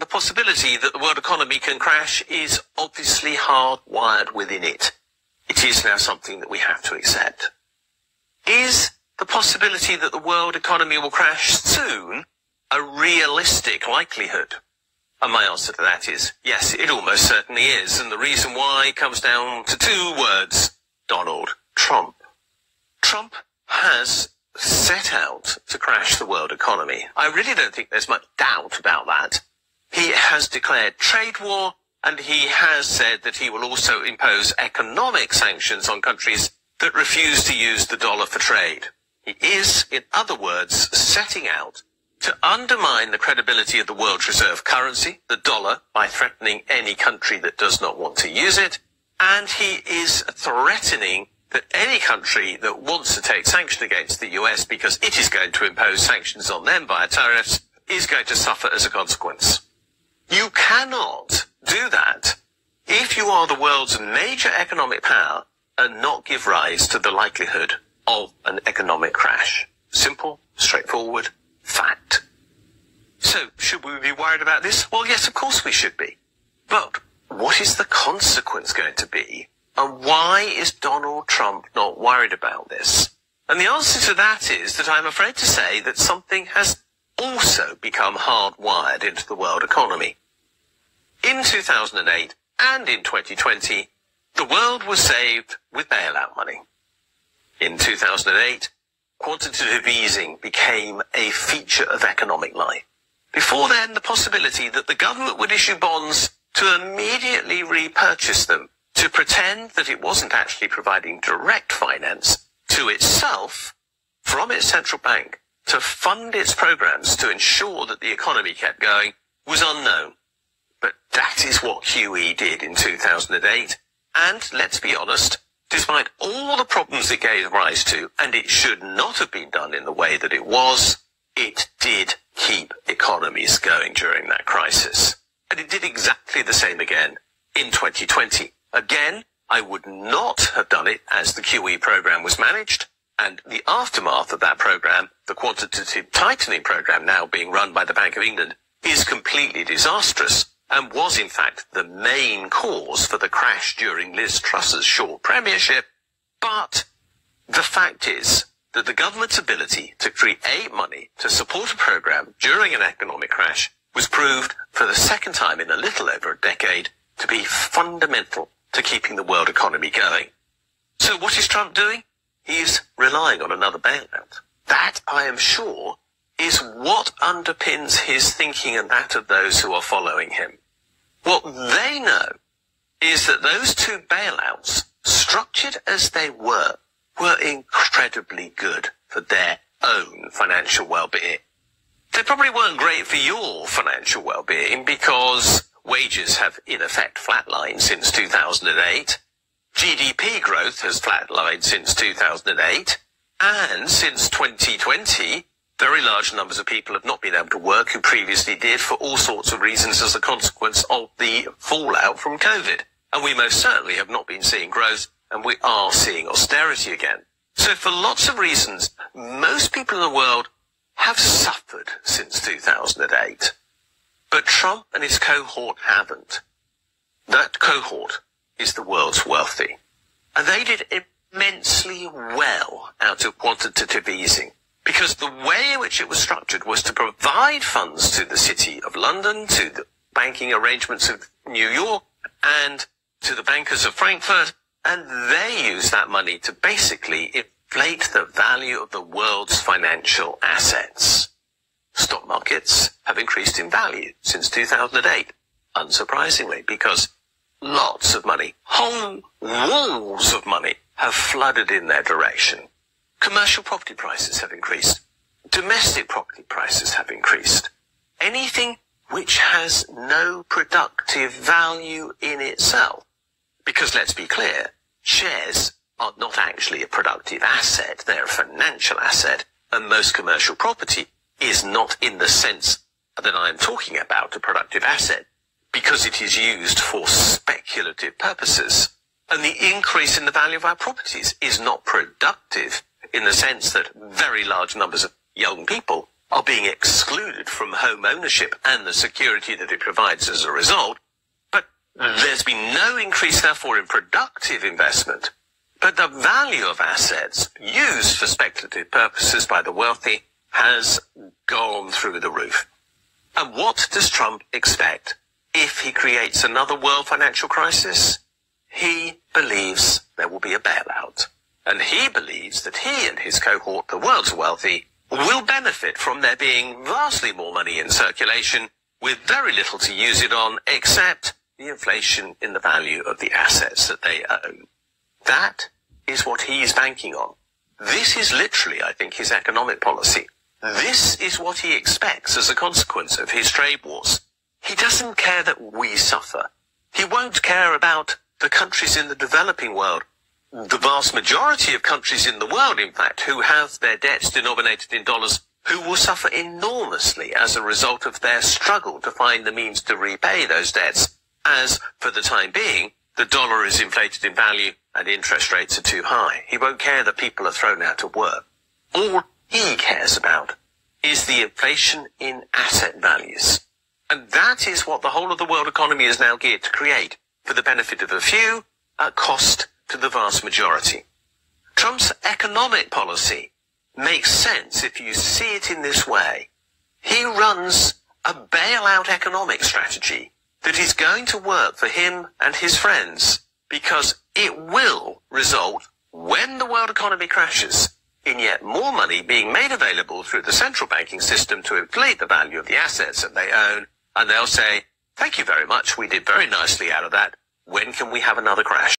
the possibility that the world economy can crash is obviously hardwired within it. It is now something that we have to accept. Is the possibility that the world economy will crash soon a realistic likelihood? And my answer to that is yes, it almost certainly is. And the reason why comes down to two words: Donald Trump. Trump has set out to crash the world economy. I really don't think there's much doubt about that. He has declared trade war, and he has said that he will also impose economic sanctions on countries that refuse to use the dollar for trade. He is, in other words, setting out to undermine the credibility of the world's reserve currency, the dollar, by threatening any country that does not want to use it. And he is threatening that any country that wants to take sanction against the US because it is going to impose sanctions on them via tariffs is going to suffer as a consequence. You cannot do that if you are the world's major economic power and not give rise to the likelihood of an economic crash. Simple, straightforward, fact. So, should we be worried about this? Well, yes, of course we should be. But what is the consequence going to be? And why is Donald Trump not worried about this? And the answer to that is that I'm afraid to say that something has also become hardwired into the world economy. In 2008 and in 2020, the world was saved with bailout money. In 2008, quantitative easing became a feature of economic life. Before then, the possibility that the government would issue bonds to immediately repurchase them to pretend that it wasn't actually providing direct finance to itself from its central bank to fund its programs to ensure that the economy kept going was unknown. But that is what QE did in 2008. And let's be honest, despite all the problems it gave rise to, and it should not have been done in the way that it was, it did keep economies going during that crisis. And it did exactly the same again in 2020. Again, I would not have done it as the QE program was managed, and the aftermath of that program, the quantitative tightening program now being run by the Bank of England, is completely disastrous and was in fact the main cause for the crash during Liz Truss's short premiership. But the fact is that the government's ability to create money to support a program during an economic crash was proved for the second time in a little over a decade to be fundamental to keeping the world economy going. So what is Trump doing? He's relying on another bailout. That, I am sure, is what underpins his thinking and that of those who are following him. What they know is that those two bailouts, structured as they were incredibly good for their own financial well-being. They probably weren't great for your financial well-being because wages have in effect flatlined since 2008. GDP growth has flatlined since 2008. And since 2020, very large numbers of people have not been able to work who previously did for all sorts of reasons as a consequence of the fallout from COVID. And we most certainly have not been seeing growth, and we are seeing austerity again. So for lots of reasons, most people in the world have suffered since 2008. But Trump and his cohort haven't. That cohort is the world's wealthy. And they did immensely well out of quantitative easing, because the way in which it was structured was to provide funds to the City of London, to the banking arrangements of New York, and to the bankers of Frankfurt, and they used that money to basically inflate the value of the world's financial assets. Stock markets have increased in value since 2008, unsurprisingly, because lots of money, whole walls of money, have flooded in their direction. Commercial property prices have increased. Domestic property prices have increased. Anything which has no productive value in itself. Because let's be clear, shares are not actually a productive asset, they're a financial asset, and most commercial property is not in the sense that I'm talking about a productive asset, because it is used for speculative purposes. And the increase in the value of our properties is not productive in the sense that very large numbers of young people are being excluded from home ownership and the security that it provides as a result. But there's been no increase, therefore, in productive investment. But the value of assets used for speculative purposes by the wealthy has gone through the roof. And what does Trump expect if he creates another world financial crisis? He believes there will be a bailout. And he believes that he and his cohort, the world's wealthy, will benefit from there being vastly more money in circulation with very little to use it on except the inflation in the value of the assets that they own. That is what he's banking on. This is literally, I think, his economic policy. This is what he expects as a consequence of his trade wars. He doesn't care that we suffer. He won't care about the countries in the developing world. The vast majority of countries in the world, in fact, who have their debts denominated in dollars, who will suffer enormously as a result of their struggle to find the means to repay those debts, as, for the time being, the dollar is inflated in value and interest rates are too high. He won't care that people are thrown out of work. All he cares about is the inflation in asset values. And that is what the whole of the world economy is now geared to create, for the benefit of a few, at cost to the vast majority. Trump's economic policy makes sense if you see it in this way. He runs a bailout economic strategy that is going to work for him and his friends, because it will result, when the world economy crashes, in yet more money being made available through the central banking system to inflate the value of the assets that they own, and they'll say, thank you very much, we did very nicely out of that. When can we have another crash?